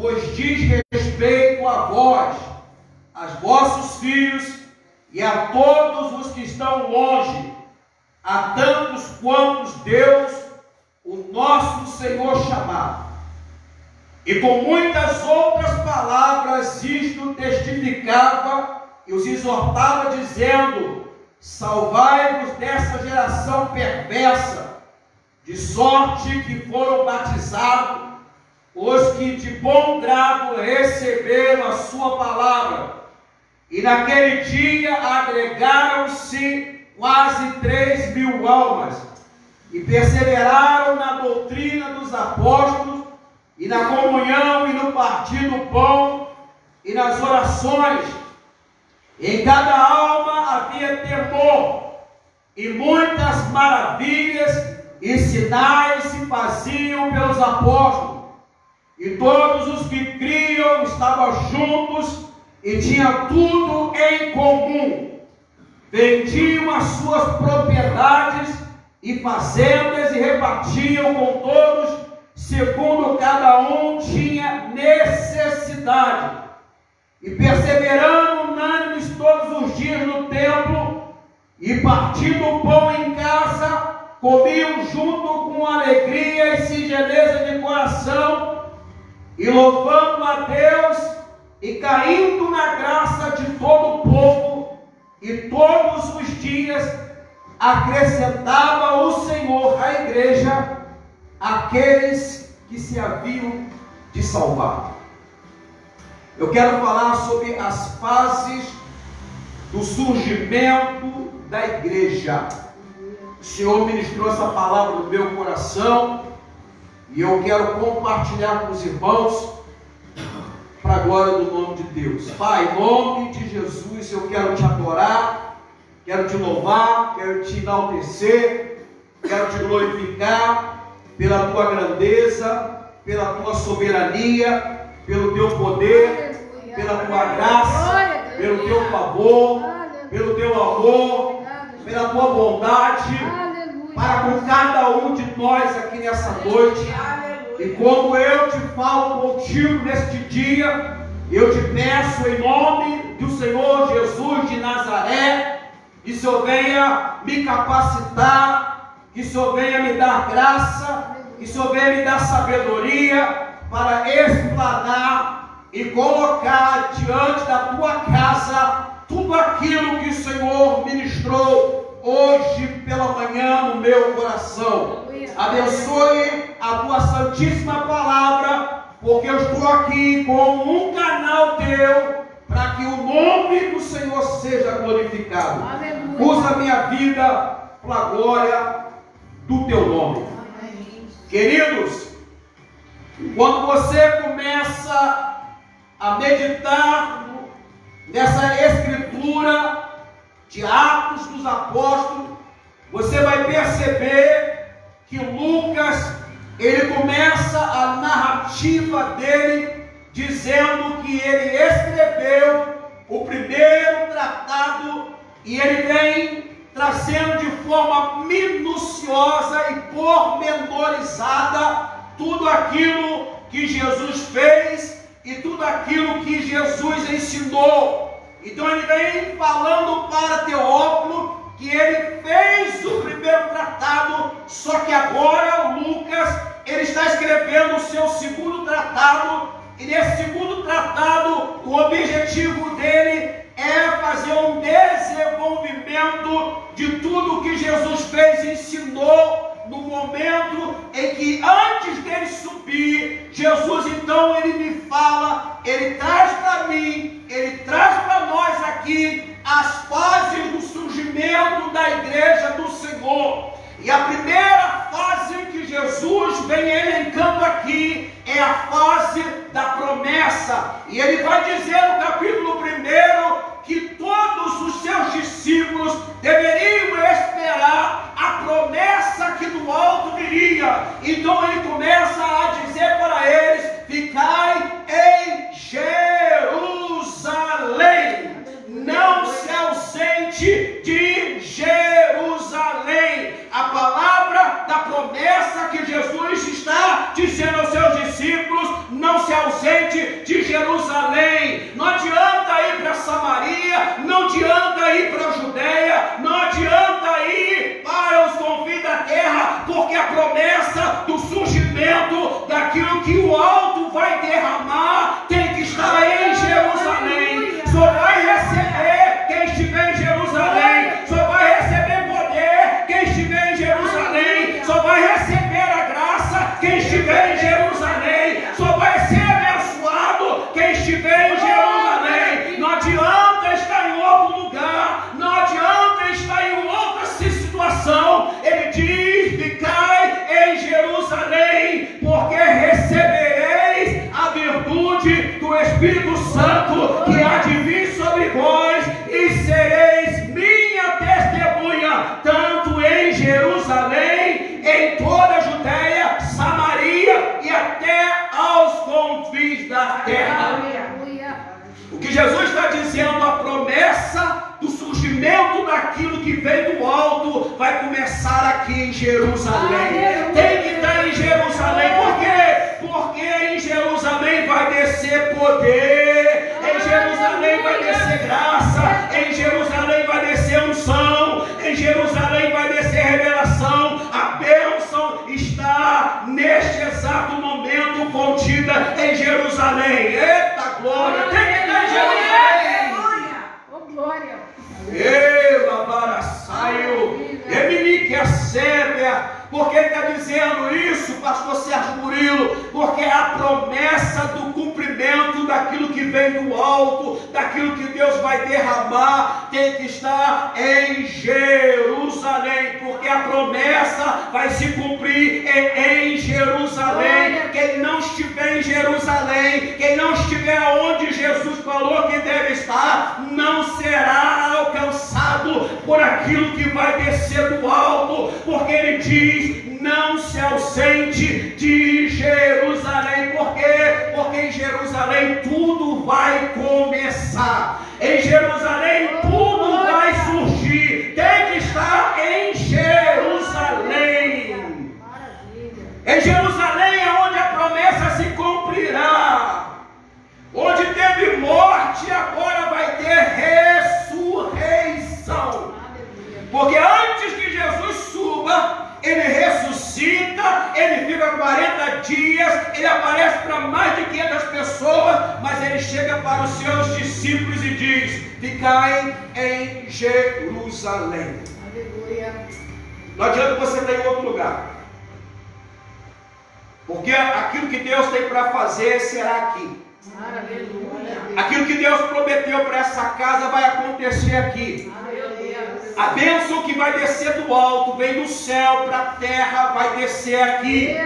pois diz respeito a vós, aos vossos filhos e a todos os que estão longe, a tantos quantos Deus, o nosso Senhor, chamar. E com muitas outras palavras isto testificava e os exortava, dizendo: salvai-vos dessa geração perversa, de sorte que foram batizados os que de bom grado receberam a sua palavra. E naquele dia agregaram-se quase 3.000 almas, e perseveraram na doutrina dos apóstolos, e na comunhão, e no partir do pão, e nas orações. Em cada alma havia temor, e muitas maravilhas e sinais se faziam pelos apóstolos. E todos os que criam estavam juntos e tinham tudo em comum. Vendiam as suas propriedades e fazendas e repartiam com todos, segundo cada um tinha necessidade. E perseverando unânimes todos os dias no templo, e partindo o pão em casa, comiam junto com alegria e singeleza de coração, e louvando a Deus, e caindo na graça de todo o povo, e todos os dias acrescentava o Senhor à igreja aqueles que se haviam de salvar. Eu quero falar sobre as fases do surgimento da igreja. O Senhor ministrou essa palavra no meu coração e eu quero compartilhar com os irmãos para a glória do nome de Deus. Pai, em nome de Jesus, eu quero te adorar, quero te louvar, quero te enaltecer, quero te glorificar pela tua grandeza, pela tua soberania, pelo teu poder, pela tua graça, pelo teu favor, pelo teu amor, pela tua bondade, para com cada um de nós aqui nessa noite. E como eu te falo contigo neste dia, eu te peço em nome do Senhor Jesus de Nazaré, que o Senhor venha me capacitar, que o Senhor venha me dar graça, que o Senhor venha me dar sabedoria para explanar e colocar diante da tua casa tudo aquilo que o Senhor ministrou hoje pela manhã no meu coração. Abençoe a tua santíssima palavra, porque eu estou aqui com um canal teu, para que o nome do Senhor seja glorificado. Aleluia. Usa a minha vida para a glória do teu nome. Amém. Queridos, quando você começa a meditar nessa escritura de Atos dos Apóstolos, você vai perceber que Lucas, ele começa a narrativa dele dizendo que ele escreveu o primeiro tratado e ele vem trazendo de forma minuciosa e pormenorizada tudo aquilo que Jesus fez e tudo aquilo que Jesus ensinou. Então ele vem falando para Teófilo que ele fez o primeiro tratado, só que agora Lucas, ele está escrevendo o seu segundo tratado, e nesse segundo tratado, o objetivo dele é fazer um desenvolvimento de tudo que Jesus fez e ensinou no momento em que antes dele subir, Jesus então ele me fala, ele traz para mim, ele traz para nós aqui as fases do surgimento da igreja do Senhor. E a primeira fase que Jesus vem elencando aqui é a fase da promessa. E ele vai dizer no capítulo 1 que todos os seus discípulos deveriam esperar a promessa que do alto viria. Então ele começa a dizer para eles: ficai em Jerusalém, não se ausente de Jerusalém. A palavra da promessa que Jesus está dizendo aos seus discípulos: não se ausente ausente de Jerusalém. Não adianta ir para Samaria, não adianta ir para a Judeia, não adianta ir para os confins da terra, porque a promessa do surgimento daquilo que o alto vai derramar tem que estar em Jerusalém. Só vai receber quem estiver em Jerusalém, só vai receber poder quem estiver em Jerusalém, só vai receber a graça quem estiver em Jerusalém, só vai ser abençoado quem estiver em Jerusalém. Não adianta estar em outro lugar, não adianta estar em outra situação. Ele diz: ficai em Jerusalém, porque recebereis a virtude do Espírito Santo que há de vir sobre vós, e sereis minha testemunha, tanto em Jerusalém, em toda a Judéia, Samaria e até aos confins da terra. O que Jesus está dizendo, a promessa do surgimento daquilo que vem do alto vai começar aqui em Jerusalém. Tem que estar em Jerusalém. Por quê? Porque em Jerusalém vai descer poder, em Jerusalém vai descer graça, em Jerusalém vai descer unção, em Jerusalém vai descer revelação. A bênção está neste exato momento contida em Jerusalém. Eita glória! Tem que estar em Jerusalém. Glória! Porque ele está dizendo isso, pastor Sérgio Murilo? Porque é a promessa do cumprimento daquilo que vem do alto, daquilo que Deus vai derramar, tem que estar em Jerusalém, porque a promessa vai se cumprir em Jerusalém. Quem não estiver em Jerusalém, quem não estiver onde Jesus falou que deve estar, não será alcançado por aquilo que vai descer do alto, porque ele diz: não se ausente de Jerusalém. Por quê? Porque em Jerusalém tudo vai começar, em Jerusalém tudo vai surgir. Tem que estar em Jerusalém. Em Jerusalém é onde a promessa se cumprirá. Onde teve morte, agora vai ter ressurreição. Porque antes que Jesus suba, ele ressuscita, ele fica 40 dias, ele aparece para mais de 500 pessoas, mas ele chega para os seus discípulos e diz: ficai em Jerusalém. Aleluia. Não adianta você estar em outro lugar, porque aquilo que Deus tem para fazer será aqui. Aleluia. Aquilo que Deus prometeu para essa casa vai acontecer aqui. A bênção que vai descer do alto, vem do céu para a terra, vai descer aqui,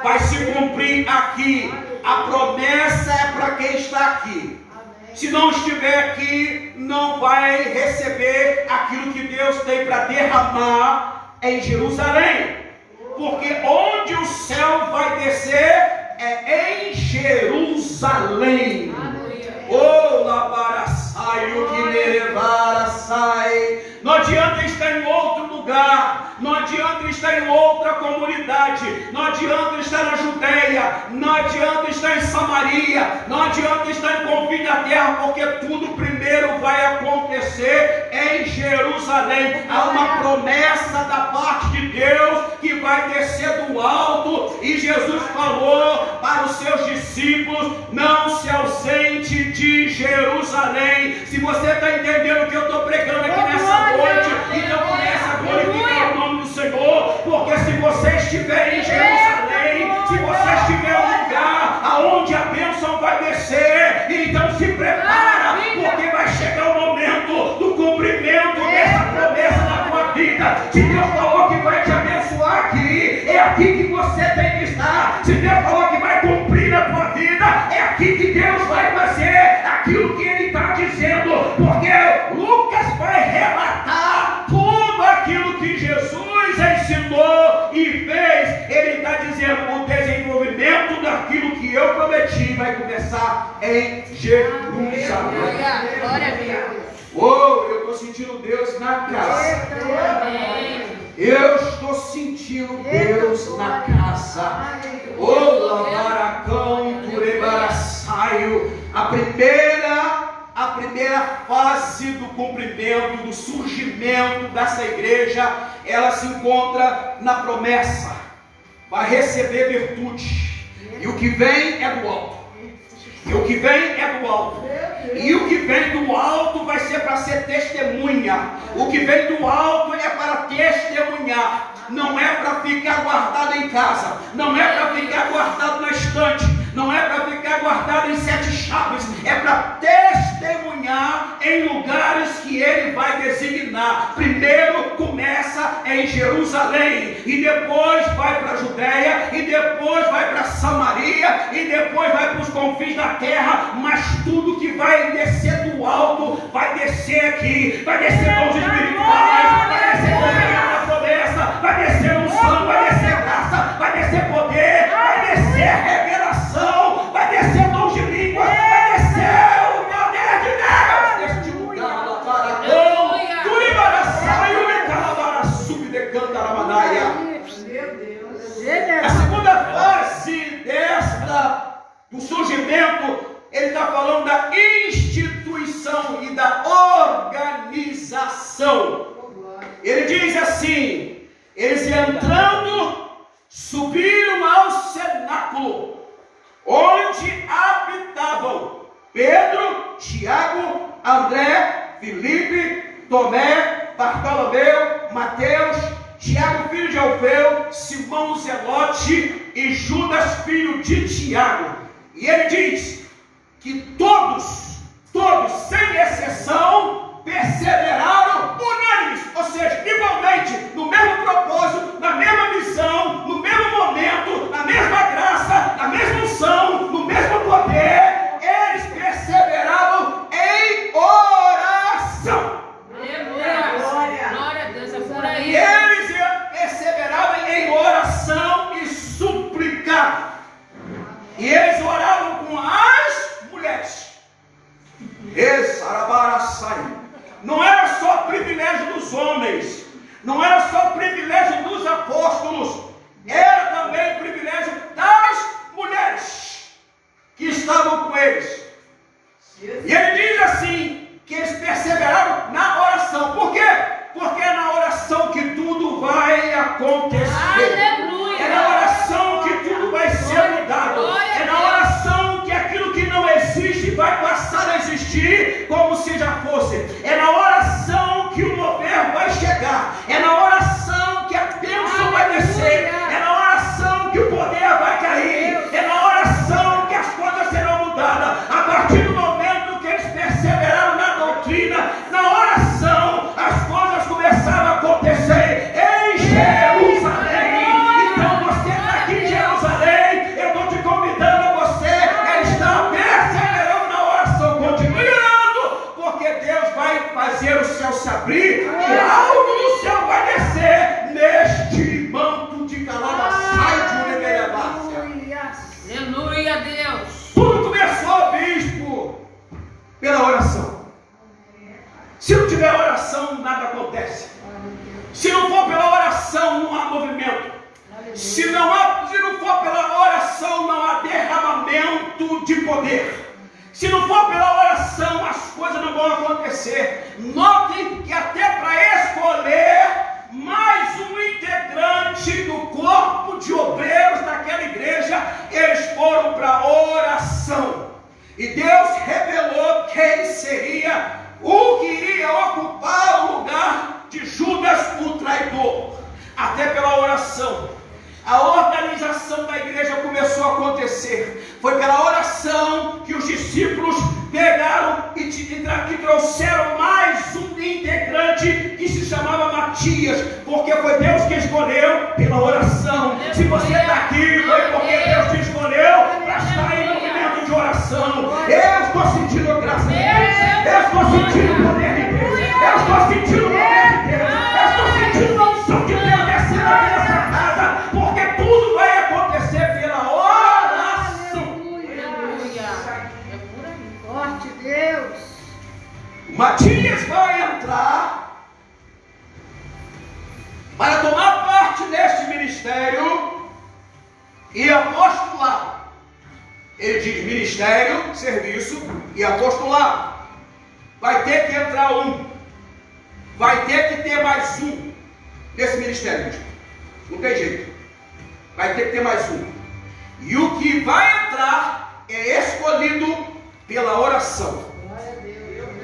vai se cumprir aqui. A promessa é para quem está aqui. Se não estiver aqui, não vai receber aquilo que Deus tem para derramar em Jerusalém. Porque onde o céu vai descer é em Jerusalém. Oh, labaraçai, o que merevaraçai. Não adianta estar em outro lugar, não adianta estar em outra comunidade, não adianta estar na Judeia, não adianta estar em Samaria, não adianta estar em confins da terra, porque tudo primeiro vai acontecer em Jerusalém. Há uma promessa da parte de Deus que vai descer do alto, e Jesus falou para os seus discípulos: não se ausente de Jerusalém. Se você está entendendo o que eu estou pregando aqui nessa noite, então comece a glorificar o nome do Senhor, porque se você estiver em Jerusalém, se você estiver em um lugar aonde a bênção vai descer, então se prepara, porque vai chegar o momento do cumprimento dessa promessa na tua vida. Se Deus falou que vai te abençoar aqui, é aqui que você tem que estar. Se Deus falou que vai cumprir na tua vida, é aqui que Deus vai fazer aquilo que Ele está dizendo, porque Lucas vai relatar tudo aquilo que Jesus ensinou e fez. Ele está dizendo: o desenvolvimento daquilo que eu prometi vai começar em Jerusalém. Glória a Deus. Oh, eu estou sentindo Deus na casa. Eu estou sentindo Deus na casa. Oh, lavaracão, turebaracão. maio, a primeira fase do cumprimento, do surgimento dessa igreja, ela se encontra na promessa, vai receber virtude, e o que vem é do alto, e o que vem é do alto, e o que vem do alto vai ser para ser testemunha, o que vem do alto é para testemunhar, não é para ficar guardado em casa, não é para ficar guardado na estante, não é para ficar guardado em 7 chaves, é para testemunhar em lugares que ele vai designar. Primeiro começa em Jerusalém, e depois vai para a Judéia, e depois vai para Samaria, e depois vai para os confins da terra, mas tudo que vai descer do alto, vai descer aqui, vai descer dons espirituais, vai descer poder da promessa, vai descer unção, vai descer graça, vai descer poder, vai descer revelação, vai descer dom de língua, vai descer o poder de Deus neste lugar. A segunda fase do surgimento, ele está falando da instituição e da organização. Ele diz assim: eles entrando, subiram ao cenáculo, onde habitavam Pedro, Tiago, André, Filipe, Tomé, Bartolomeu, Mateus, Tiago, filho de Alfeu, Simão Zelote e Judas, filho de Tiago. E ele diz que todos, sem exceção, perseveraram unânimes, ou seja, igualmente, no mesmo propósito, na mesma missão, no mesmo momento, na mesma graça, na mesma unção, no mesmo poder. Eles perseveravam em oração. Glória a Deus, é por aí. Eles perseveravam em oração e súplica. E eles oravam com as mulheres. Não era só privilégio dos homens, não era só privilégio dos apóstolos, era também privilégio das mulheres que estavam com eles. E ele diz assim, que eles perseveraram na oração. Por quê? Porque é na oração que tudo vai acontecer. Aleluia. É na oração que tudo vai ser mudado. É na oração que aquilo que não existe vai passar a existir como se já fosse. É na oração que o mover vai chegar. É na oração que a bênção vai descer. É na oração que o poder vai cair. É na oração que as coisas serão mudadas. A partir do momento que eles perseveraram na doutrina, na oração, as coisas começaram a acontecer em Jerusalém. Então você está aqui em Jerusalém, eu estou te convidando a você a estar perseverando na oração, continuando, porque Deus vai fazer o céu se abrir e algo do céu vai descer neste manto de calabasai de Ureberebácia. Aleluia, Deus. Tudo começou, bispo, pela oração. Se não tiver oração, nada acontece. Se não for pela oração, não há movimento. Se não for pela oração, não há derramamento de poder. Se não for pela oração, as coisas não vão acontecer. Notem que até para escolher mais um integrante do corpo de obreiros daquela igreja, eles foram para a oração. E Deus revelou que ele seria o que iria ocupar o lugar de Judas, o traidor. Até pela oração, a organização da igreja começou a acontecer. Foi pela oração que os discípulos pegaram e trouxeram mais um integrante que se chamava Matias, porque foi Deus que escolheu pela oração. Se você está aqui, foi porque Deus te escolheu para estar em movimento de oração. Eu estou sentindo a graça de Deus, eu estou sentindo o poder de Deus, eu estou sentindo o poder de Deus, eu estou sentindo a unção de Deus descendo aqui nessa casa, porque tudo vai acontecer pela oração. Aleluia. É por aí. Forte Deus. Matias vai entrar para tomar parte neste ministério e apostolado. Ele diz ministério, serviço e apostolado. Vai ter que entrar um. Vai ter que ter mais um nesse ministério. Não tem jeito. Vai ter que ter mais um. E o que vai entrar é escolhido pela oração.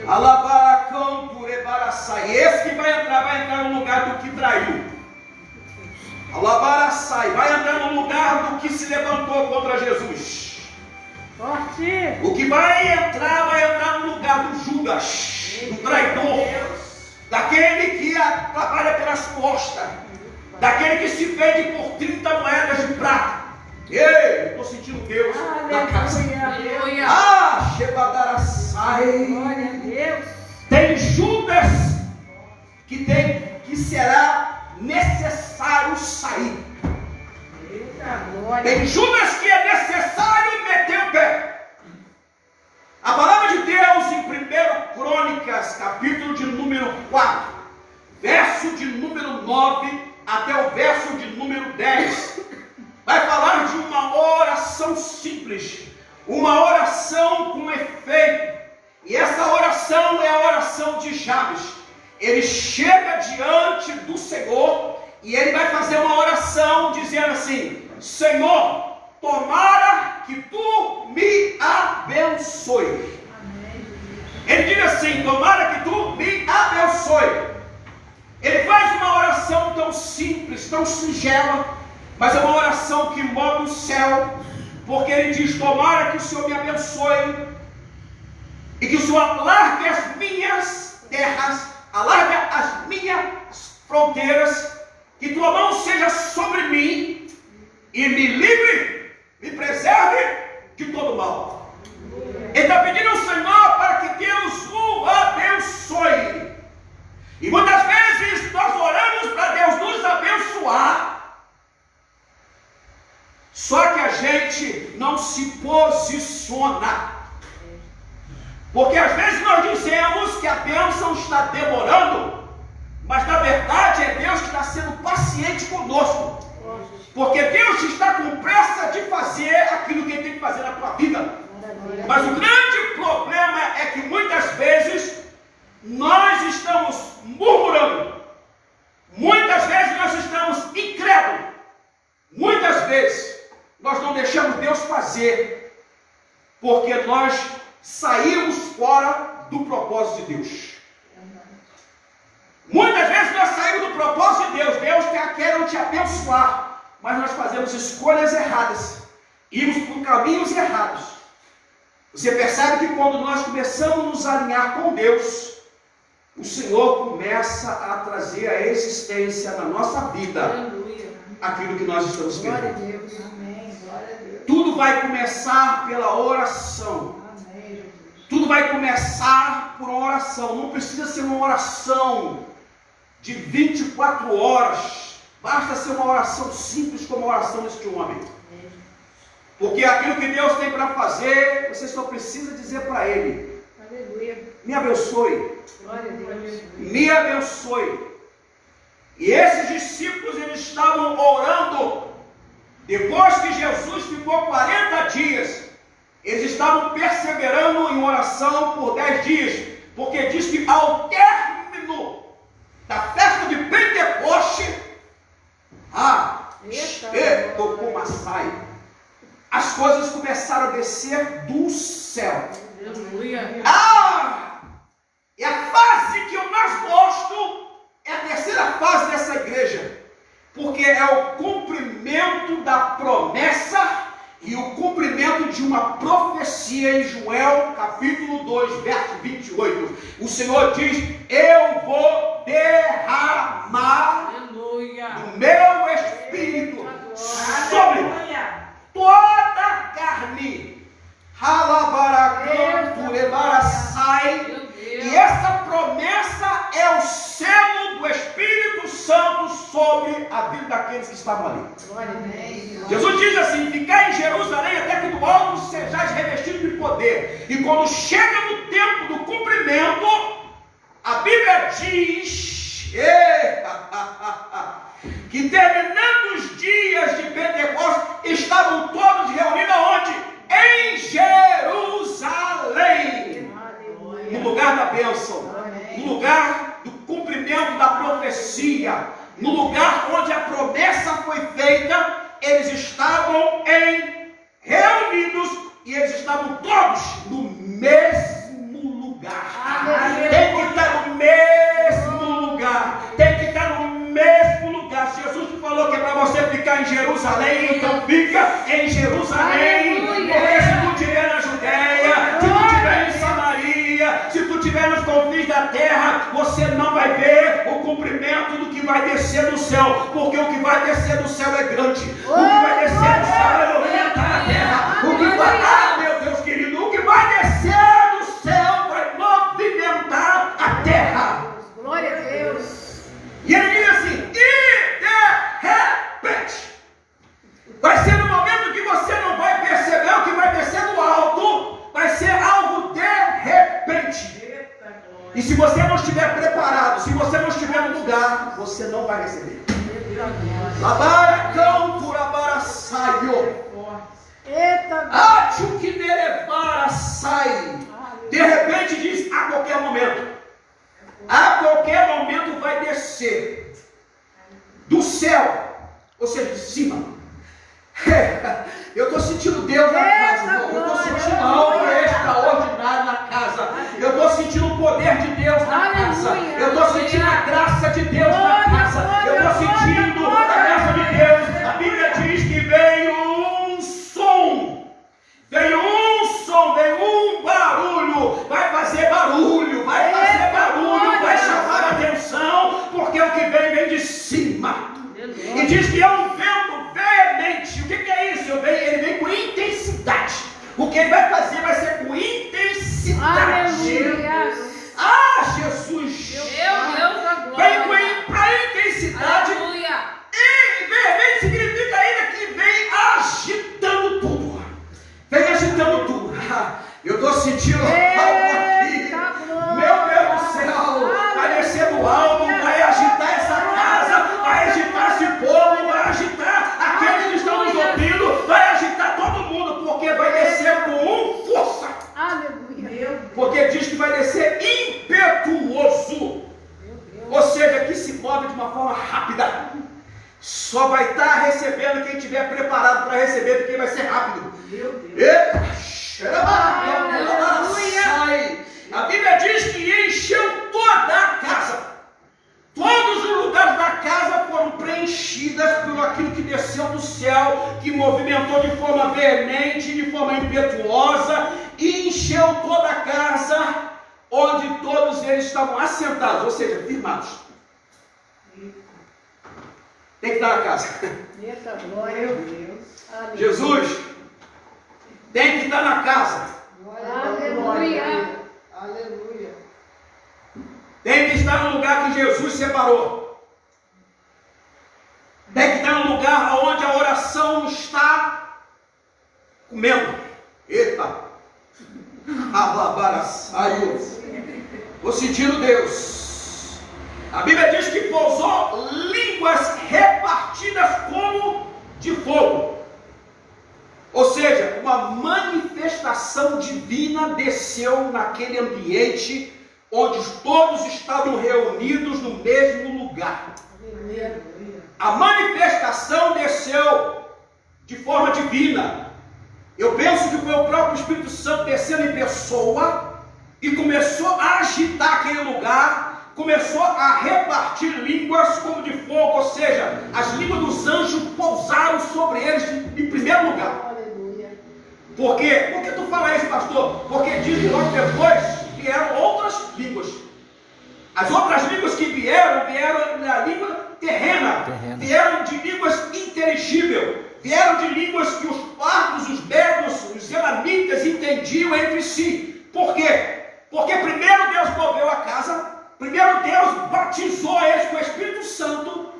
Alabaracão, purebaraçai. Esse que vai entrar no lugar do que traiu. Alabaraçai, vai entrar no lugar do que se levantou contra Jesus. Forte. O que vai entrar no lugar do Judas, do traidor, daquele que trabalha pelas costas, daquele que se vende por 30 moedas de prata. Ei, estou sentindo Deus na casa. Aleluia. Ah, Shebadaraçai. Glória a Deus. Tem Judas que será necessário sair. Eita, glória. Tem Judas que é necessário meter o pé. A palavra de Deus em 1 Crônicas, capítulo de número 4, verso de número 9 até o verso de número 10, vai falar de uma oração simples, uma oração com efeito. E essa oração é a oração de Jabes. Ele chega diante do Senhor e ele vai fazer uma oração dizendo assim: Senhor, tomara que tu me abençoe. Ele diz assim: tomara que tu me abençoe. Ele faz uma oração tão simples, tão singela, mas é uma oração que move o céu, porque ele diz: tomara que o Senhor me abençoe e que o Senhor alargue as minhas terras, alargue as minhas fronteiras, que tua mão seja sobre mim e me livre, me preserve de todo mal. Ele está pedindo ao Senhor para que Deus o abençoe. E muitas vezes nós oramos para Deus nos abençoar, só que a gente não se posiciona. Porque às vezes nós dizemos que a bênção está demorando, mas na verdade é Deus que está sendo paciente conosco. Porque Deus está com pressa de fazer aquilo que Ele tem que fazer na tua vida. Mas o grande problema é que muitas vezes nós estamos murmurando. Muitas vezes nós estamos incrédulos. Muitas vezes nós não deixamos Deus fazer, porque nós saímos fora do propósito de Deus. Muitas vezes nós saímos do propósito de Deus. Deus quer te abençoar, mas nós fazemos escolhas erradas, irmos por caminhos errados. Você percebe que quando nós começamos a nos alinhar com Deus, o Senhor começa a trazer à existência na nossa vida aquilo que nós estamos querendo. Glória a Deus. Amém. Glória a Deus. Tudo vai começar pela oração. Amém. Tudo vai começar por uma oração. Não precisa ser uma oração de 24 horas. Basta ser uma oração simples como a oração deste homem. Porque aquilo que Deus tem para fazer, você só precisa dizer para Ele: Aleluia. me abençoe. Glória a Deus. Me abençoe. E esses discípulos, eles estavam orando. Depois que Jesus ficou 40 dias, eles estavam perseverando em oração por 10 dias, porque diz que ao término da festa de Pentecoste, as coisas começaram a descer do céu. Aleluia. E a fase que eu mais gosto é a terceira fase dessa igreja, porque é o cumprimento da promessa e o cumprimento de uma profecia em Joel capítulo 2, verso 28. O Senhor diz: eu vou derramar o meu espírito sobre toda a carne. E essa promessa é o selo do Espírito Santo sobre a vida daqueles que estavam ali. Jesus diz assim: ficai em Jerusalém até que do alto sejais revestidos de poder. E quando chega no tempo do cumprimento, a Bíblia diz que terminando os dias de Pentecostes, estavam todos reunidos aonde? Em bênção, no lugar do cumprimento da profecia, no lugar onde a promessa foi feita, eles estavam reunidos e eles estavam todos no mesmo lugar. Tem que estar no mesmo lugar. Tem que estar no mesmo lugar. Jesus te falou que é para você ficar em Jerusalém, então fica em Jerusalém. Porque se tu estiver na Judéia, se tu estiver em Samaria, se tu estiver nos confins da terra, você não vai ver o cumprimento do que vai descer do céu. Porque o que vai descer do céu é grande. O que vai descer do céu é movimentar a terra. O que vai, meu Deus querido, o que vai descer do céu vai movimentar a terra. Glória a Deus. E ele diz assim, e de repente, vai ser no momento que você não vai perceber o que vai descer do alto, vai ser algo de repente. E se você não estiver preparado, se você não estiver no lugar, você não vai receber. Labaracão turabaraçaio. Acho que nerevara sai. De repente diz, a qualquer momento. A qualquer momento vai descer do céu, ou seja, de cima. Eu estou sentindo Deus na casa, eu estou sentindo algo extraordinário na casa. Eu estou sentindo o poder de Deus na casa. Eu estou sentindo a graça de Deus na casa. Eu estou sentindo a graça de Deus. A Bíblia diz que veio um som, veio um barulho. Vai fazer barulho, vai chamar a atenção, porque o que vem de cima. E diz que é um vento veemente. O que é isso? Ele vem com intensidade. O que ele vai fazer vai ser com intensidade. Aleluia. Ah, Jesus! Meu Deus, agora. Vem com a intensidade. Aleluia. E veemente significa ainda que vem agitando tudo. Vem agitando tudo. Eu estou sentindo algo aqui. Meu Deus do céu. Vai descer do alto, vai agitar essa casa, vai agitar esse povo, vai agitar aqueles que estão nos ouvindo, vai agitar todo mundo, porque vai descer com força. Aleluia. Porque diz que vai descer impetuoso. Ou seja, que se move de uma forma rápida. Só vai estar recebendo quem estiver preparado para receber, porque vai ser rápido. Meu Deus. Eita! A Bíblia diz que encheu toda a casa. Todos os lugares da casa foram preenchidas por aquilo que desceu do céu, que movimentou de forma veemente, de forma impetuosa, e encheu toda a casa, onde todos eles estavam assentados, ou seja, firmados. Tem que estar na casa. Eita, glória a Deus. Jesus tem que estar na casa. Aleluia. Aleluia. Tem que estar no lugar que Jesus separou. Tem que estar no lugar onde a oração está comendo. Eita! Alabaraçaio. Estou sentindo Deus. A Bíblia diz que pousou línguas repartidas como de fogo. Ou seja, uma manifestação divina desceu naquele ambiente onde todos estavam reunidos no mesmo lugar. A manifestação desceu de forma divina. Eu penso que foi o próprio Espírito Santo descendo em pessoa e começou a agitar aquele lugar, começou a repartir línguas como de fogo, ou seja, as línguas dos anjos pousaram sobre eles em primeiro lugar. Por quê? Por que tu fala isso, pastor? Porque diz que logo depois vieram outras línguas. As outras línguas que vieram da língua terrena. Vieram de línguas inteligíveis, vieram de línguas que os partos, os bedos, os elamitas entendiam entre si. Por quê? Porque primeiro Deus moveu a casa, primeiro Deus batizou eles com o Espírito Santo,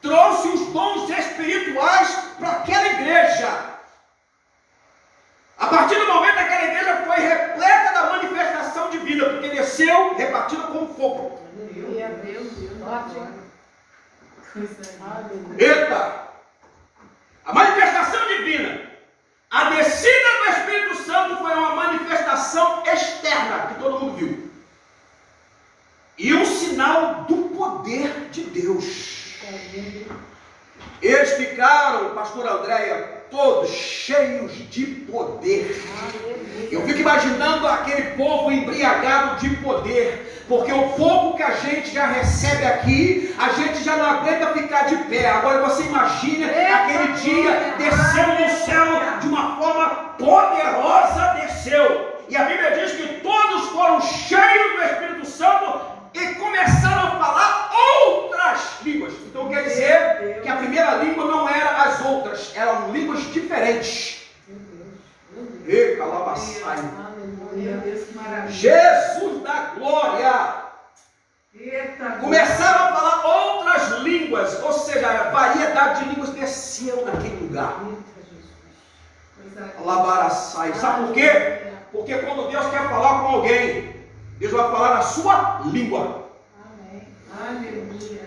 trouxe os dons espirituais para aquela igreja. A partir do momento que aquela igreja foi repleta da manifestação divina, porque desceu repartido como fogo. Eita! A manifestação divina, a descida do Espírito Santo foi uma manifestação externa, que todo mundo viu. Deus. Eles ficaram, pastor Andréia, todos cheios de poder. Eu fico imaginando aquele povo embriagado de poder, porque o pouco que a gente já recebe aqui, a gente já não aguenta ficar de pé. Agora você imagina aquele dia descendo do céu de uma forma poderosa, desceu. E a Bíblia diz que todos foram cheios do Espírito Santo e começaram a falar outras línguas. Então quer dizer que a primeira língua não era as outras, eram línguas diferentes. E calabaçai. Jesus da glória. Começaram a falar outras línguas, ou seja, a variedade de línguas desceu naquele lugar. Alabaraçai. Sabe por quê? Porque quando Deus quer falar com alguém, Deus vai falar na sua língua. Amém. Aleluia.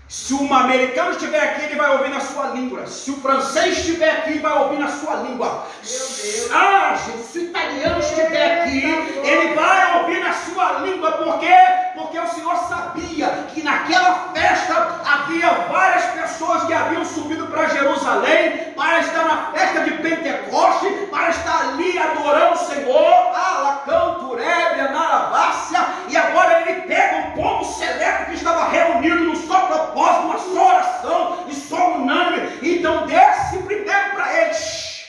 Se um americano estiver aqui, ele vai ouvir na sua língua. Se o francês estiver aqui, ele vai ouvir na sua língua. Se o italiano estiver aqui, ele vai ouvir na sua língua. Por quê? Porque o Senhor sabia que naquela festa havia várias pessoas que haviam subido para Jerusalém para estar na festa de Pentecoste, para estar ali adorando o Senhor. Alacanturébia, Naravácia. E agora ele pega um povo seleto que estava reunido num só propósito, uma só oração e só unânime. Então desce primeiro para eles.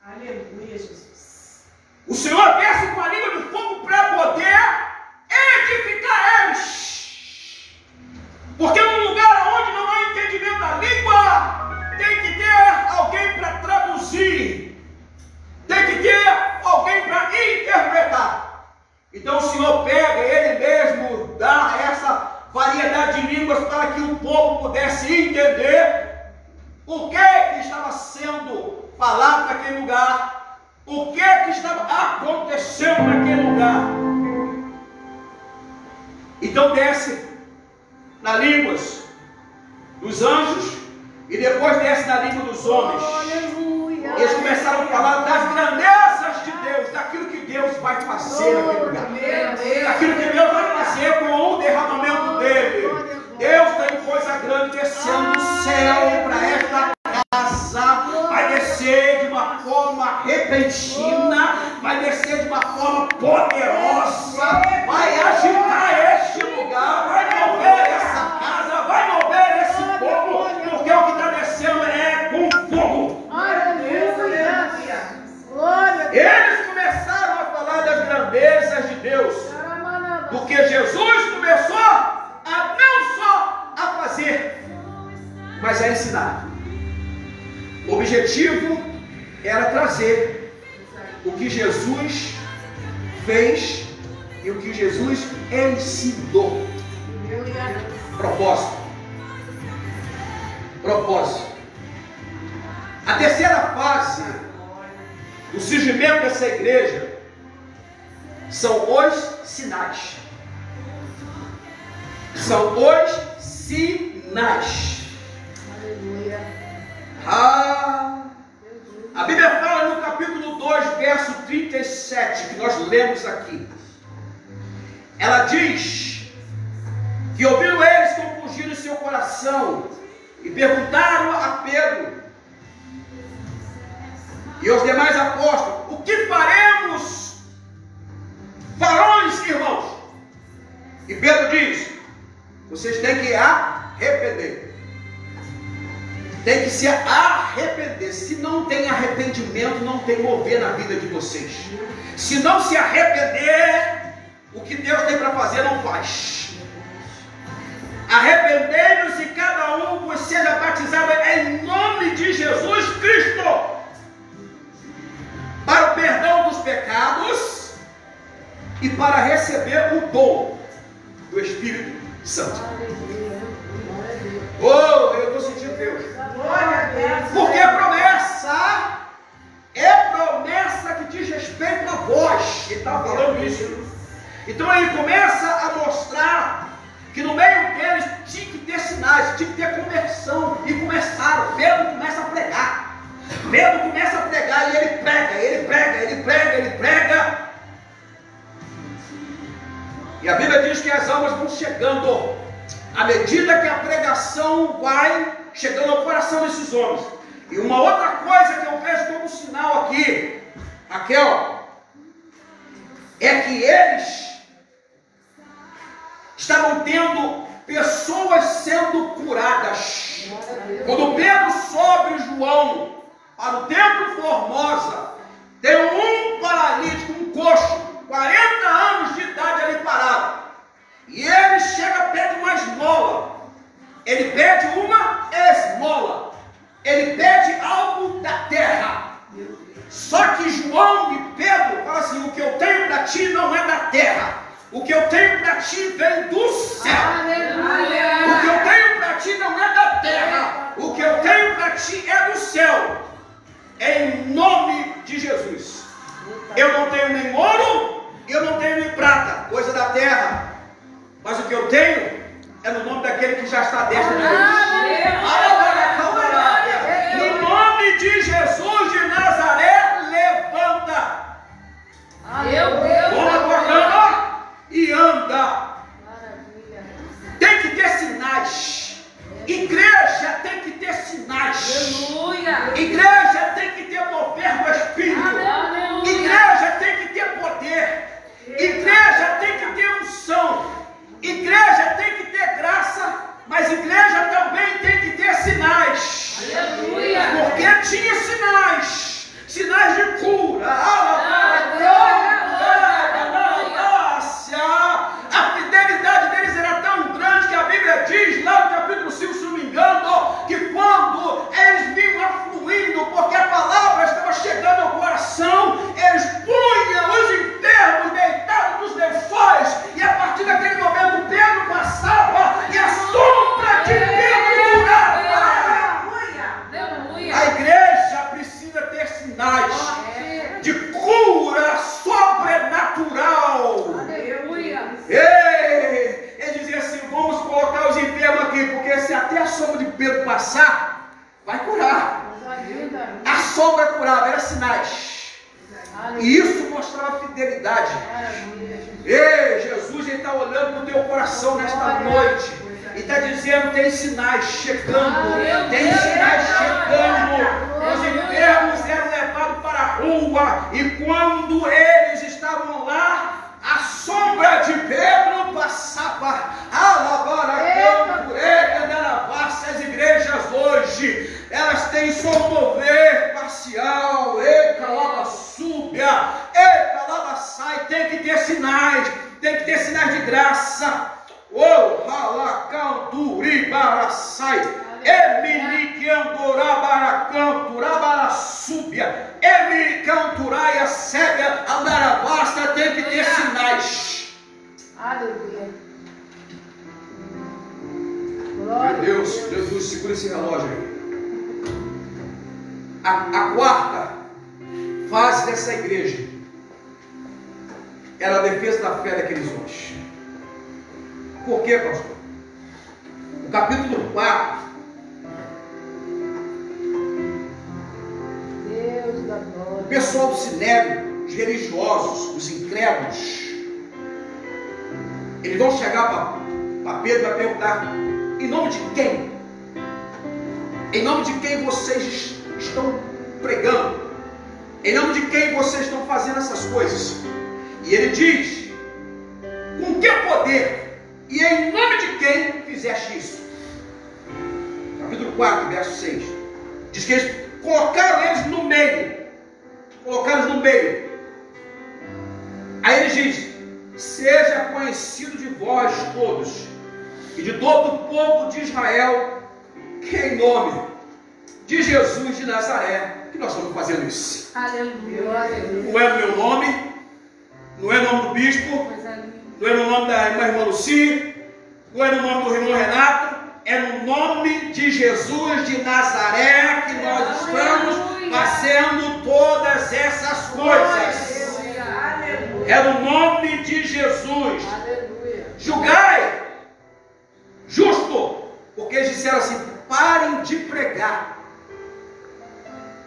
Aleluia, Jesus. O Senhor desce com a língua de fogo para poder edificar eles. Porque num lugar onde não há entendimento da língua, tem que ter alguém para traduzir. Tem que ter alguém para interpretar. Então o Senhor pega, Ele mesmo dá essa variedade de línguas para que o povo pudesse entender o que estava sendo falado naquele lugar, o que estava acontecendo naquele lugar. Então desce na línguas dos anjos e depois desce na língua dos homens. Eles começaram a falar das grandezas de Deus, daquilo que Deus vai fazer naquele lugar, daquilo que Deus vai fazer com o derramamento dele. Deus tem coisa grande descendo do céu para esta casa. Vai descer de uma forma repentina, vai descer de uma forma poderosa, vai agitar este lugar, vai mover essa casa, vai mover esse povo, porque o que está descendo é com fogo. Eles começaram a falar das grandezas de Deus, porque Jesus começou a não só a fazer, mas a ensinar. O objetivo era trazer o que Jesus fez e o que Jesus ensinou. Propósito. A terceira fase do surgimento dessa igreja são os sinais. São os sinais. Aleluia. A Bíblia fala no capítulo 2, verso 37, que nós lemos aqui. Ela diz que ouviram eles compungiram em seu coração e perguntaram a Pedro e aos demais apóstolos: o que faremos, varões, irmãos? E Pedro diz: vocês têm que arrepender. Tem que se arrepender. Se não tem arrependimento, não tem mover na vida de vocês. Se não se arrepender, o que Deus tem para fazer não faz. Arrependei-vos e cada um vos seja batizado em nome de Jesus Cristo para o perdão dos pecados e para receber o dom do Espírito Santo. Oh, eu estou sentindo Deus. Porque é promessa que diz respeito a vós. Ele está falando isso. Então ele começa a mostrar que no meio deles tinha que ter sinais, tinha que ter conversão. E começaram. Pedro começa a pregar. Pedro começa a pregar e ele prega. E a Bíblia diz que as almas vão chegando à medida que a pregação vai chegando ao coração desses homens. E uma outra coisa que eu vejo como sinal aqui, Raquel, é que eles estavam tendo pessoas sendo curadas. Quando Pedro sobe João para o templo Formosa, tem um paralítico, um coxo, 40 anos de idade ali parado. E ele chega, pede uma esmola. Ele pede uma esmola. Ele pede algo da terra. Só que João e Pedro falam assim: o que eu tenho para ti não é da terra. O que eu tenho para ti vem do céu. Aleluia. O que eu tenho para ti não é da terra. O que eu tenho para ti é do céu. Em nome de Jesus. Eu não tenho nem ouro, eu não tenho nem prata, coisa da terra. Mas o que eu tenho é no nome daquele que já está dentro de Deus. No nome de Jesus de Nazaré, levanta. Toma a tua cama e anda. Tem que ter sinais. Igreja tem que ter sinais. Igreja tem que ter mover do Espírito. Igreja tem que ter poder. Igreja tem que ter unção. Igreja tem que ter graça. Mas igreja também tem que ter sinais. Porque tinha sinais. Sinais de cura. A fidelidade deles era tão grande que a Bíblia diz lá no capítulo 5, se não me engano, que quando eles vinham afluindo, porque a palavra estava chegando ao coração, eles punham os enfermos deitados nos lençóis, e a partir daquele momento Pedro passava e a sombra de Pedro curava. A igreja precisa ter sinais de cura sobrenatural. Ei, ele dizia assim: vamos colocar os enfermos aqui, porque se até a sombra de Pedro passar, vai curar. A sombra curava, era sinais. E isso mostrava fidelidade. Ei, Jesus está olhando para o teu coração nesta noite e está dizendo: tem sinais chegando, tem sinais chegando. Os enfermos eram levados para a rua, e quando eles estavam lá, a sombra de Pedro passava. As igrejas hoje, elas têm só um mover parcial. Sai, tem que ter sinais, tem que ter sinais de graça. Tem que ter sinais. Aleluia. Meu Deus, Jesus, segura esse relógio aí. A quarta fase dessa igreja era a defesa da fé daqueles homens. Por quê, pastor? O capítulo 4. Deus da glória. O pessoal do Sinédrio, os religiosos, os incrédulos, eles vão chegar para Pedro e vai perguntar: em nome de quem? Em nome de quem vocês estão pregando? Em nome de quem vocês estão fazendo essas coisas? E ele diz: com que poder? E em nome de quem fizeste isso? Capítulo 4, verso 6. Diz que eles colocaram eles no meio. Colocaram no meio. Aí ele diz: seja conhecido de vós todos e de todo o povo de Israel, que em nome de Jesus de Nazaré, que nós estamos fazendo isso. Aleluia. Não é no meu nome, não é no nome do bispo, não é no nome da irmã Luci, não é no nome do irmão Renato, é no nome de Jesus de Nazaré que nós estamos fazendo todas essas coisas. É no nome de Jesus. Julgai justo, porque eles disseram assim: parem de pregar.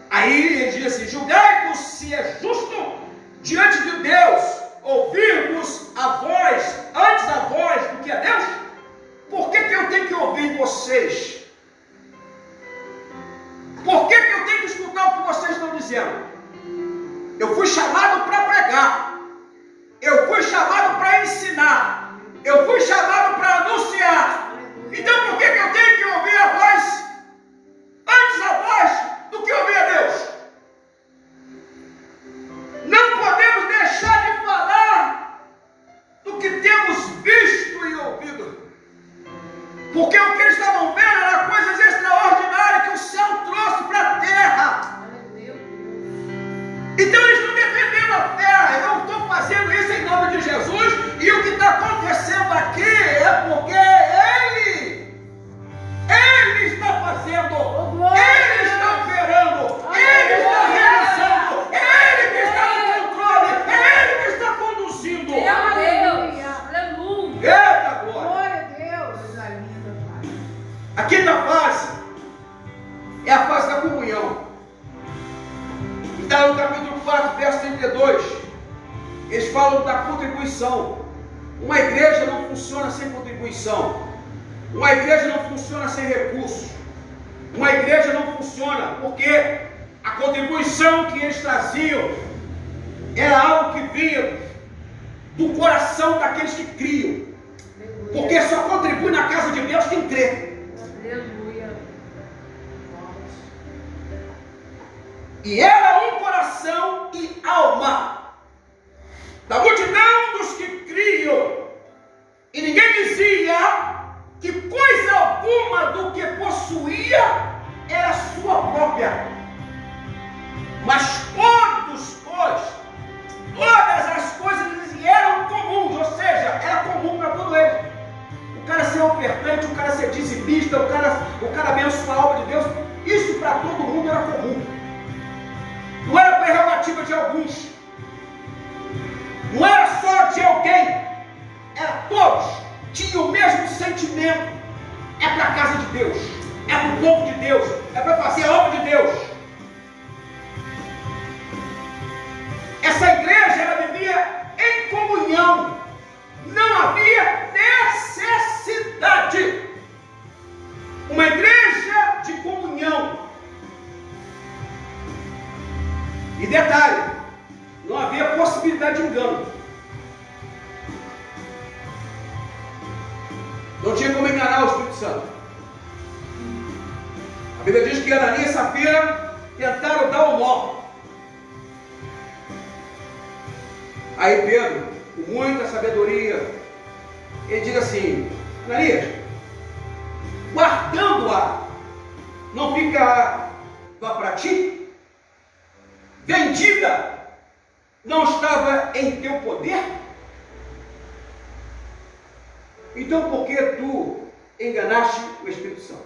Aí ele diz assim: julgai-vos se é justo diante de Deus ouvirmos a voz, antes a voz do que a Deus. Por que eu Eu fui chamado para pregar. Eu fui chamado para ensinar. Eu fui chamado para anunciar. Então por que eu tenho que ouvir a voz? Antes a voz do que ouvir a Deus. Não podemos deixar de falar do que temos visto e ouvido. Porque o que eles estavam vendo era coisas extraordinárias que o céu trouxe para a terra. Então eles estão defendendo a terra. Eu não estou fazendo isso em nome de Jesus. E o que está acontecendo aqui é porque Ele está fazendo. Ele está operando. Ele está realizando. Ele que está no controle. Ele que está conduzindo. Aleluia. Eita glória. Glória a Deus. A quinta fase é a fase da comunhão. Está no capítulo 4, verso 32. Eles falam da contribuição. Uma igreja não funciona sem contribuição. Uma igreja não funciona sem recursos. Uma igreja não funciona porque a contribuição que eles traziam era algo que vinha do coração daqueles que criam. Porque só contribui na casa de Deus quem crê. Aleluia. E era um coração e alma da multidão dos que criam. E ninguém dizia que coisa alguma do que possuía era sua própria. Mas todas as coisas eram comuns, ou seja, era comum para todos eles. O cara ser ofertante, o cara ser dizimista, o cara abençoar a obra de Deus, isso para todo mundo era comum. Não era prerrogativa de alguns. Não era só de alguém. Era todos. Tinham o mesmo sentimento. É para a casa de Deus. É para o povo de Deus. É para fazer a obra de Deus. Essa igreja, ela vivia em comunhão. Não havia necessidade. Uma igreja de comunhão. E detalhe, não havia possibilidade de engano. Não tinha como enganar o Espírito Santo. A Bíblia diz que Ananias e Safira tentaram dar o nó. Aí Pedro, com muita sabedoria, ele diz assim: Ananias, guardando-a, não fica para ti? Vendida, não estava em teu poder? Então por que tu enganaste o Espírito Santo?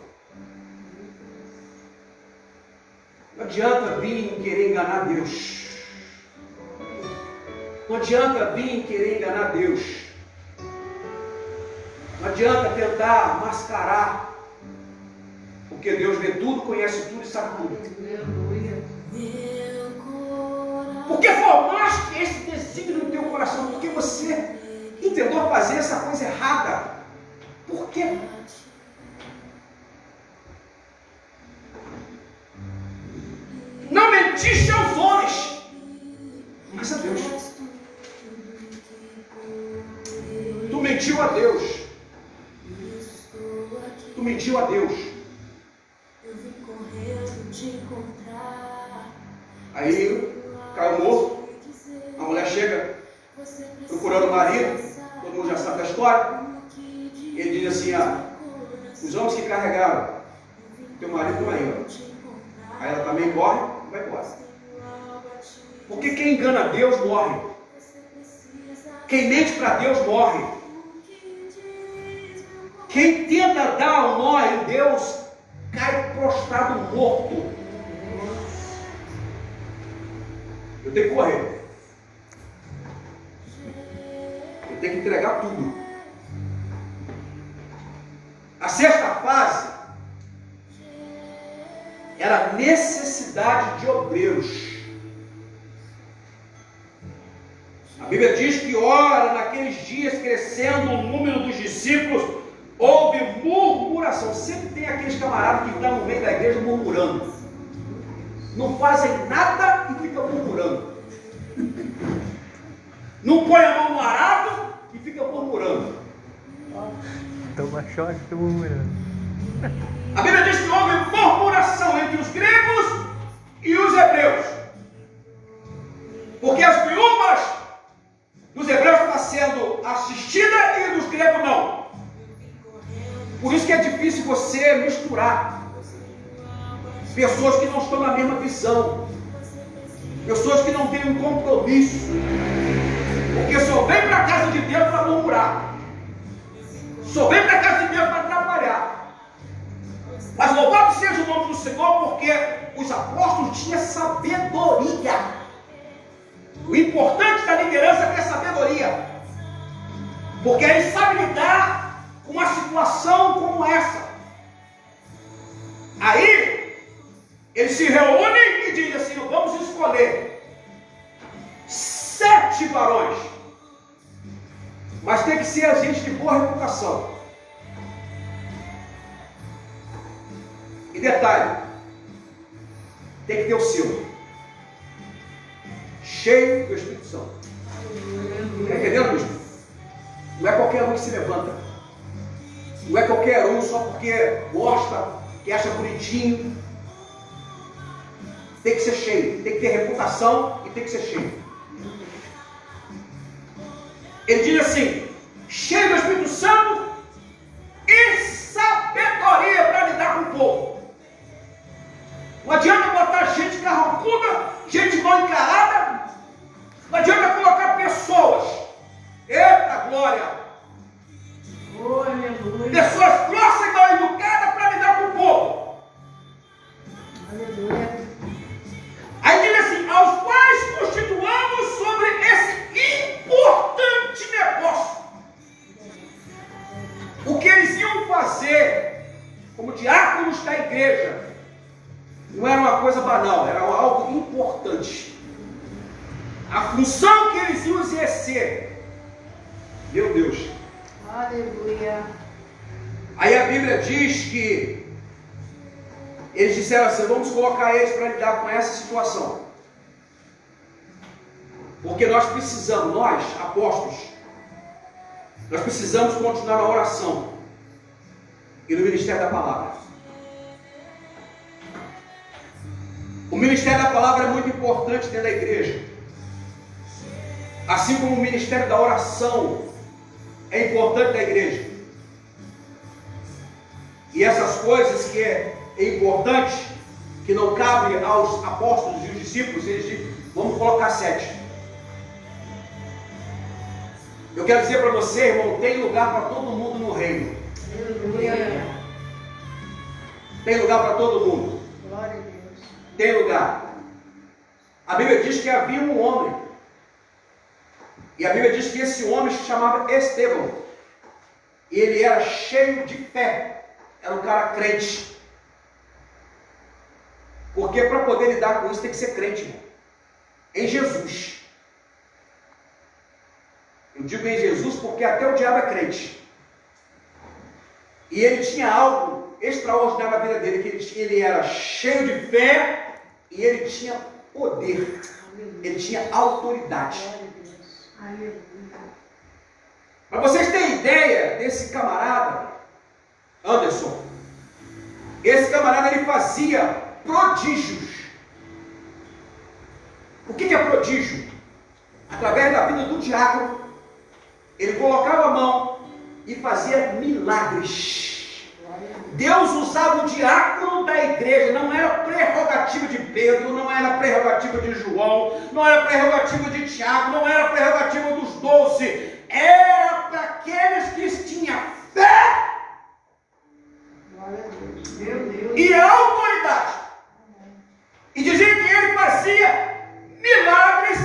Não adianta vir querer enganar Deus. Não adianta vir querer enganar Deus. Não adianta tentar mascarar. Porque Deus vê tudo, conhece tudo e sabe tudo. Porque formaste esse desígnio no teu coração. Porque você tentou fazer essa coisa errada. Por quê? Não mentiste aos homens, mas a Deus. Tu mentiu a Deus. Tu mentiu a Deus. Aí caiu morto. A mulher chega procurando o marido. Todo mundo já sabe da história. Ele diz assim: os homens que carregaram teu marido não aí. Aí ela também corre e vai embora. Porque quem engana Deus morre. Quem mente para Deus morre. Quem tenta dar o nó em Deus cai prostrado morto. Eu tenho que correr. Eu tenho que entregar tudo. A sexta fase era a necessidade de obreiros. A Bíblia diz que, ora, naqueles dias, crescendo o número dos discípulos, houve murmuração. Sempre tem aqueles camaradas que estão no meio da igreja murmurando. Não fazem nada e ficam murmurando. A Bíblia diz que houve murmuração entre os gregos e os hebreus, porque as viúvas dos hebreus estavam sendo assistidas e dos gregos não. Por isso que é difícil você misturar pessoas que não estão na mesma visão, pessoas que não têm um compromisso, porque só vem para a casa de Deus para murmurar, só vem para a casa de Deus para atrapalhar. Mas louvado seja o nome do Senhor, porque os apóstolos tinham sabedoria. O importante da liderança é ter sabedoria, porque eles sabem lidar com uma situação como essa. Aí eles se reúnem e dizem assim: vamos escolher 7 varões, mas tem que ser gente de boa reputação. E detalhe, tem que ter o selo, cheio do Espírito Santo. Está entendendo, bispo? Não é qualquer um que se levanta, não é qualquer um só porque gosta, que acha bonitinho. Tem que ser cheio, tem que ter reputação e tem que ser cheio. Ele diz assim: cheio do Espírito Santo e sabedoria para lidar com o povo. Não adianta botar gente carrancuda, gente mal encarada. Não adianta colocar pessoas, eita glória, pessoas grossas e mal educadas para lidar com o povo. Aleluia. Aí diz assim: aos quais constituamos sobre esse importante negócio. O que eles iam fazer como diáconos da igreja não era uma coisa banal, era algo importante. A função que eles iam exercer, meu Deus. Aleluia. Aí a Bíblia diz que eles disseram assim: vamos colocar eles para lidar com essa situação, porque nós precisamos, nós apóstolos, nós precisamos continuar na oração e no ministério da palavra. O ministério da palavra é muito importante dentro da igreja, assim como o ministério da oração é importante da igreja. E essas coisas que é importante, que não cabe aos apóstolos e os discípulos, eles dizem: vamos colocar 7. Eu quero dizer para você, irmão, tem lugar para todo mundo no reino. Aleluia. Tem lugar para todo mundo. Glória a Deus. Tem lugar. A Bíblia diz que havia um homem, e a Bíblia diz que esse homem se chamava Estevão, e ele era cheio de fé, era um cara crente. Porque para poder lidar com isso tem que ser crente, irmão, em Jesus. Eu digo em Jesus porque até o diabo é crente. E ele tinha algo extraordinário na vida dele, que ele era cheio de fé e ele tinha poder. Ele tinha autoridade. Para vocês terem ideia desse camarada, Anderson, esse camarada ele fazia prodígios. O que é prodígio? Através da vida do diácono, ele colocava a mão e fazia milagres. Deus usava o diácono da igreja, não era prerrogativa de Pedro, não era prerrogativa de João, não era prerrogativa de Tiago, não era prerrogativa dos 12, era para aqueles que tinham fé e autoridade. E dizia que ele fazia milagres,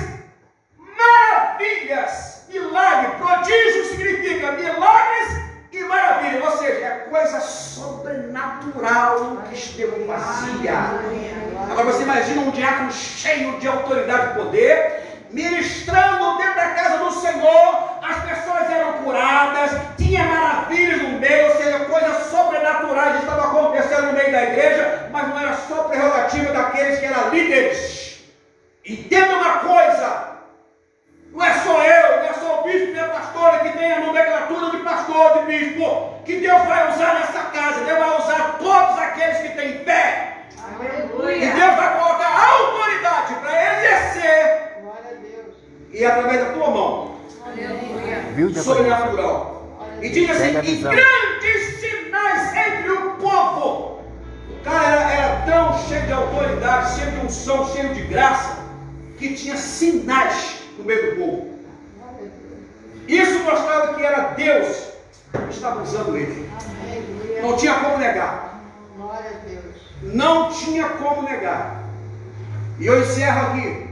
maravilhas. Milagre, prodígio significa milagres e maravilha, ou seja, é coisa sobrenatural que Estevão fazia. Agora você imagina um diácono cheio de autoridade e poder, ministrando dentro da casa do Senhor, as pessoas eram curadas, tinha maravilhas no meio, ou seja, coisas sobrenaturais estavam acontecendo no meio da igreja, mas não era só prerrogativa daqueles que eram líderes. Entenda uma coisa: não é só eu, não é só o bispo e a pastora que tem a nomenclatura de pastor. pastor, de bispo, que Deus vai usar nessa casa. Deus vai usar todos aqueles que têm fé. Aleluia. E Deus vai colocar autoridade para exercer. Glória a Deus. E através da tua mão. Aleluia. Sobrenatural. E diz assim: e grandes sinais entre o povo. O cara era tão cheio de autoridade, cheio de unção, cheio de graça, que tinha sinais no meio do povo. Isso mostrava que era Deus que estava usando ele. Não tinha como negar. Glória a Deus. Não tinha como negar. E eu encerro aqui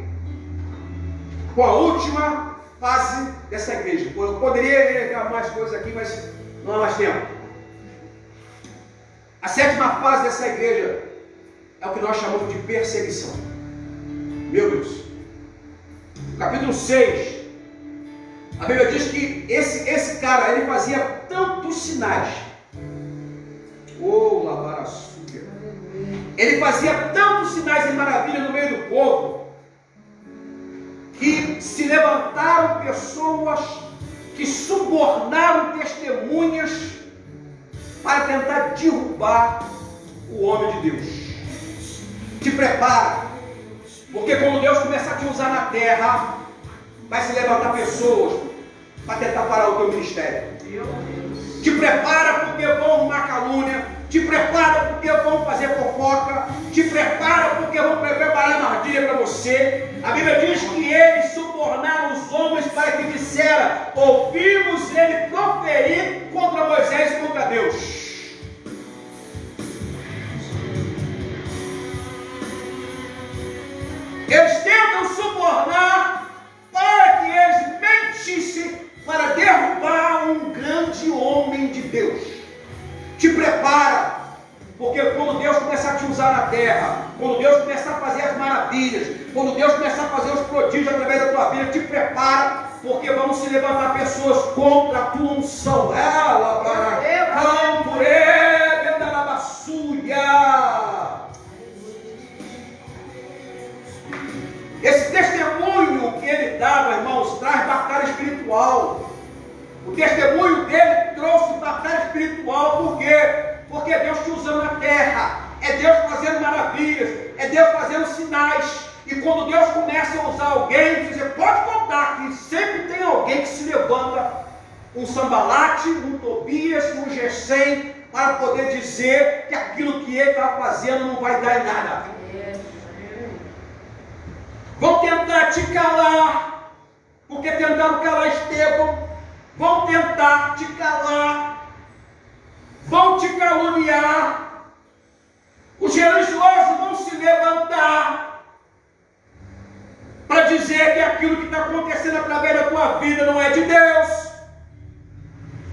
com a última fase dessa igreja. Eu poderia elevar mais coisas aqui, mas não há mais tempo. A sétima fase dessa igreja é o que nós chamamos de perseguição. Meu Deus. Capítulo 6. A Bíblia diz que esse cara, ele fazia tantos sinais. Oh, lavarassuia. Ele fazia tantos sinais e maravilhas no meio do povo, que se levantaram pessoas que subornaram testemunhas para tentar derrubar o homem de Deus. Te prepara, porque quando Deus começar a te usar na terra, vai se levantar pessoas para tentar parar o teu ministério. Te prepara, porque vão arrumar calúnia. Te prepara, porque vão fazer fofoca. Te prepara, porque vão preparar uma armadilha para você. A Bíblia diz que eles subornaram os homens para que disseram: ouvimos ele proferir contra Moisés e contra Deus. Eles tentam subornar para que eles mentissem, para derrubar um grande homem de Deus. Te prepara, porque quando Deus começar a te usar na terra, quando Deus começar a fazer as maravilhas, quando Deus começar a fazer os prodígios através da tua vida, te prepara, porque vão se levantar pessoas contra a tua unção. Ela para campo, esse testemunho que ele dava, irmãos, traz batalha espiritual. O testemunho dele trouxe batalha espiritual. Por quê? Porque é Deus te usando na terra, é Deus fazendo maravilhas, é Deus fazendo sinais. E quando Deus começa a usar alguém, você pode contar que sempre tem alguém que se levanta, um Sambalate, um Tobias, um Gesem, para poder dizer que aquilo que ele está fazendo não vai dar em nada. Vão tentar te calar, porque tentaram calar Estevão. Vão tentar te calar, vão te caluniar. Os religiosos vão se levantar para dizer que aquilo que está acontecendo através da tua vida não é de Deus.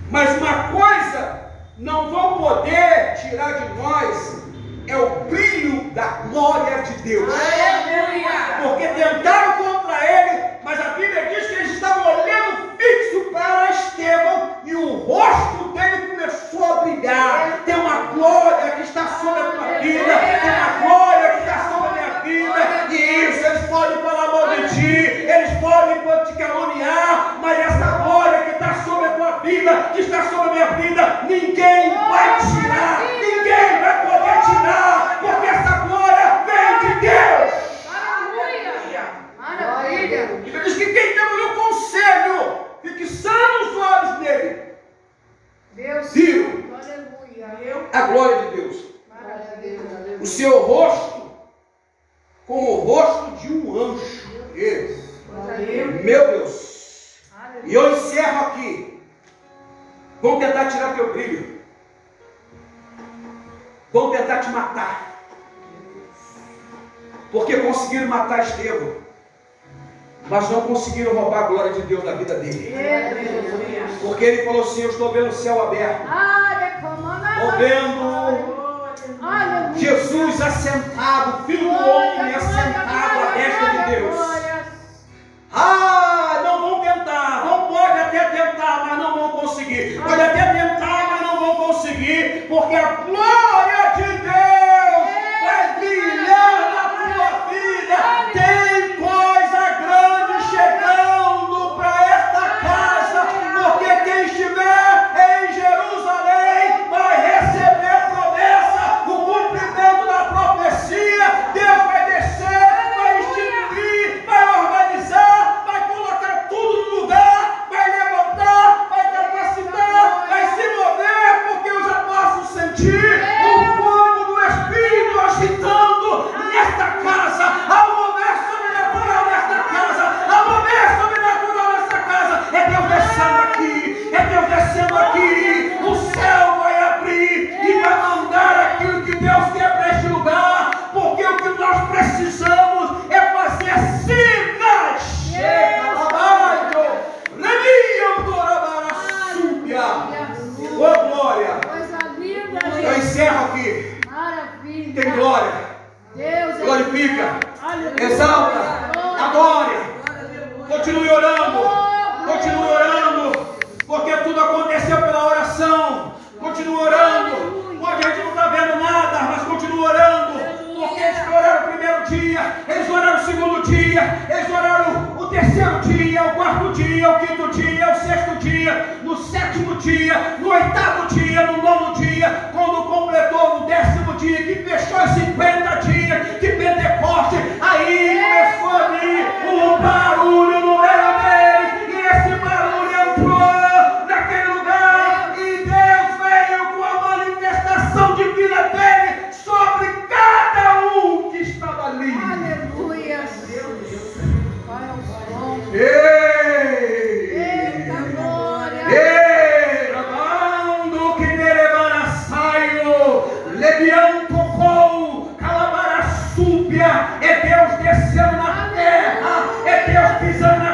Mas uma coisa não vão poder tirar de nós é o brilho da glória de Deus. Porque tentaram contra ele, mas a Bíblia diz que eles estavam olhando fixo para Estevão e o rosto dele começou a brilhar. Tem uma glória que está sobre a tua vida, tem uma glória que está sobre a minha vida. E isso, eles podem falar mal de ti, eles podem te caluniar, mas essa glória que está sobre a tua vida, que está sobre a minha vida, ninguém vai tirar, ninguém vai poder tirar, porque essa glória vem de Deus. Maravilha. E diz que quem tem o meu conselho, fixando os olhos nele, Deus. viu Aleluia. a glória de Deus. Maravilha. O seu rosto como o rosto de um anjo. Meu Deus. E eu encerro aqui. Vão tentar tirar teu brilho. Vão tentar te matar. Porque conseguiram matar Estevão, mas não conseguiram roubar a glória de Deus da vida dele. Porque ele falou assim: eu estou vendo o céu aberto, estou vendo Jesus assentado, Filho do Homem assentado à destra de Deus. Não vão tentar, não pode até tentar, mas não vão conseguir. Pode até tentar, mas não vão conseguir, porque a glória de Deus vai brilhar na tua vida. Tem coisa grande chegando para esta casa, porque quem estiver em Continue orando. Continue orando. Porque tudo aconteceu pela oração. Continue orando. Pode a gente não está vendo nada, mas continue orando. Porque eles oraram o primeiro dia, eles oraram o segundo dia, eles oraram o terceiro dia, o quarto dia, o quinto dia, o sexto dia, no sétimo dia, no oitavo dia, no nono dia, quando completou o 10º dia, que fechou os 50 dias de Pentecoste, aí começou a vir um barulho no meio deles, e esse barulho entrou naquele lugar, e Deus veio com a manifestação divina dele sobre cada um que estava ali. Aleluia. Qual é o som? Eita glória. Ramando que nerebana saio, lebião tocou, calabara súbia, é Deus descendo na terra, é Deus pisando